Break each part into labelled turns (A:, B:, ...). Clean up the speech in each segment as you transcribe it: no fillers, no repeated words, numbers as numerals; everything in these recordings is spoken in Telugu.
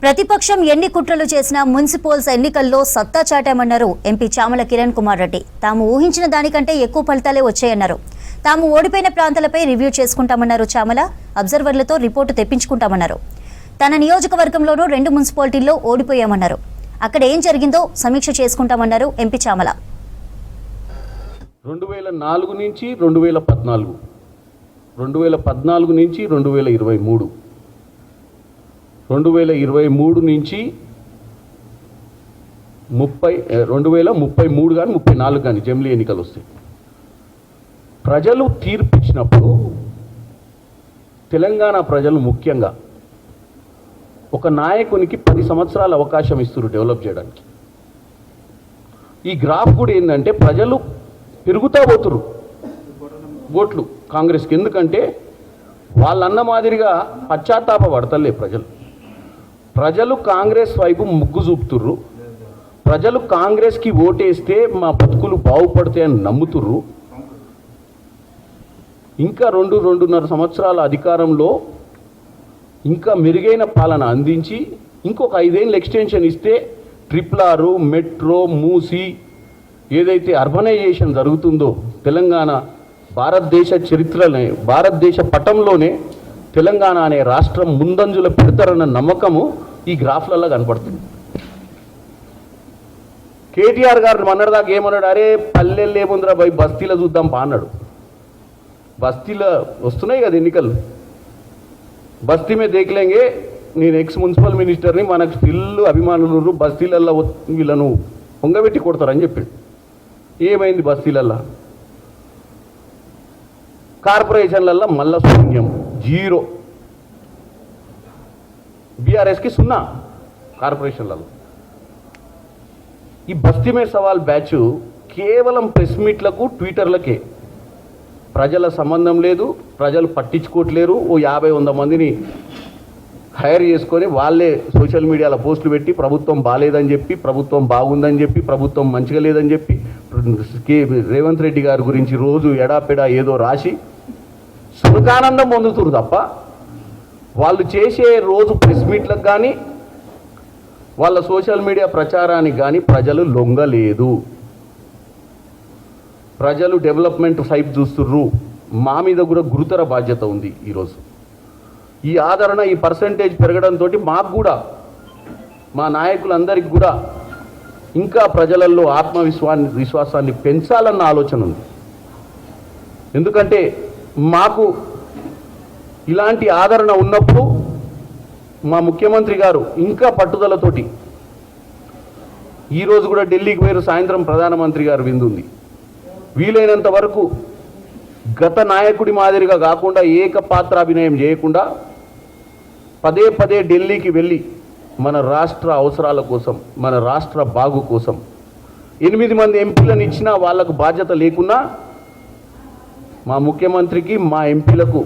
A: ప్రతిపక్షం ఎన్ని కుట్రలు చేసినా మున్సిపల్స్ ఎన్నికల్లో సత్తా చాటామన్నారు ఎంపీ చామల కిరణ్ కుమార్ రెడ్డి. తాము ఊహించిన దానికంటే ఎక్కువ ఫలితాలే వచ్చాయన్నారు. తాము ఓడిపోయిన ప్రాంతాలపై రివ్యూ చేసుకుంటామన్నారు చామల. అబ్జర్వర్లతో రిపోర్టు తెప్పించుకుంటామన్నారు. తన నియోజకవర్గంలోనూ 2 మున్సిపాలిటీల్లో ఓడిపోయామన్నారు. అక్కడ ఏం జరిగిందో సమీక్ష చేసుకుంటామన్నారు ఎంపీ చామల.
B: 2004 నుంచి 2014, 2014 నుంచి 2023, 2023 నుంచి 2033 కానీ 34 కానీ జమిలీ ఎన్నికలు వస్తాయి. ప్రజలు తీర్పిచ్చినప్పుడు తెలంగాణ ప్రజలు ముఖ్యంగా ఒక నాయకునికి 10 సంవత్సరాల అవకాశం ఇస్తారు డెవలప్ చేయడానికి. ఈ గ్రాఫ్ కూడా ఏంటంటే ప్రజలు పెరుగుతా పోతురు ఓట్లు కాంగ్రెస్కి. ఎందుకంటే వాళ్ళన్న మాదిరిగా పశ్చాత్తాప పడతలే ప్రజలు కాంగ్రెస్ వైపు ముగ్గు చూపుతుర్రు. ప్రజలు కాంగ్రెస్కి ఓటేస్తే మా బతుకులు బాగుపడతాయని నమ్ముతుర్రు. ఇంకా 2-2.5 సంవత్సరాల అధికారంలో ఇంకా మెరుగైన పాలన అందించి ఇంకొక 5 ఏళ్ళు ఎక్స్టెన్షన్ ఇస్తే RRR, మెట్రో, మూసి ఏదైతే అర్బనైజేషన్ జరుగుతుందో తెలంగాణ భారతదేశ చరిత్రలోనే, భారతదేశ పటంలోనే తెలంగాణ అనే రాష్ట్రం ముందంజులో పెడతారన్న నమ్మకము ఈ గ్రాఫ్లలో కనపడుతుంది. కేటీఆర్ గారు మొన్నటిదాకా ఏమన్నాడు, అరే పల్లెల్లో ఏముందిరా భయ్ బస్తీలో చూద్దాం పా అన్నాడు. బస్తీలో వస్తున్నాయి కదా ఎన్నికలు, బస్తీ మీద దేఖలేంగే, నేను ఎక్స్ మున్సిపల్ మినిస్టర్ని, మనకు ఫిల్లు అభిమానులు బస్తీలల్లో వీళ్ళను పొంగబెట్టి కొడతారని చెప్పిండు. ఏమైంది బస్తీలల్లో? కార్పొరేషన్లల్లో మళ్ళా శూన్యం, 0. బీఆర్ఎస్కి 0 కార్పొరేషన్లలో. ఈ బస్తీ మీద సవాల్ బ్యాచ్ కేవలం ప్రెస్ మీట్లకు, ట్విట్టర్లకే. ప్రజల సంబంధం లేదు, ప్రజలు పట్టించుకోవట్లేరు. ఓ 50-100 మందిని హైర్ చేసుకొని వాళ్ళే సోషల్ మీడియాలో పోస్టులు పెట్టి ప్రభుత్వం బాగాలేదని చెప్పి, ప్రభుత్వం బాగుందని చెప్పి, ప్రభుత్వం మంచిగా లేదని చెప్పి, రేవంత్ రెడ్డి గారి గురించి రోజు ఎడాపెడా ఏదో రాసి సుఖానందం పొందుతురు తప్ప వాళ్ళు చేసే రోజు ప్రెస్ మీట్లకు కానీ వాళ్ళ సోషల్ మీడియా ప్రచారానికి కానీ ప్రజలు లొంగలేదు. ప్రజలు డెవలప్మెంట్ సైప్ చూస్తుర్రు. మా మీద కూడా గురుతర బాధ్యత ఉంది. ఈరోజు ఈ ఆదరణ, ఈ పర్సంటేజ్ పెరగడంతో మాకు కూడా, మా నాయకులందరికీ కూడా ఇంకా ప్రజలలో విశ్వాసాన్ని పెంచాలన్న ఆలోచన ఉంది. ఎందుకంటే మాకు ఇలాంటి ఆదరణ ఉన్నప్పుడు మా ముఖ్యమంత్రి గారు ఇంకా పట్టుదలతోటి ఈరోజు కూడా ఢిల్లీకి పోయారు. సాయంత్రం ప్రధానమంత్రి గారు విందుంది. వీలైనంత వరకు గత నాయకుడి మాదిరిగా కాకుండా ఏకపాత్రాభినయం చేయకుండా పదే పదే ఢిల్లీకి వెళ్ళి మన రాష్ట్ర అవసరాల కోసం, మన రాష్ట్ర బాగు కోసం 8 మంది ఎంపీలను ఇచ్చినా వాళ్ళకు బాధ్యత లేకున్నా మా ముఖ్యమంత్రికి, మా ఎంపీలకు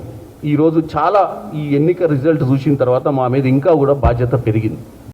B: ఈరోజు చాలా ఈ ఎన్నిక రిజల్ట్ చూసిన తర్వాత మా మీద ఇంకా కూడా బాధ్యత పెరిగింది.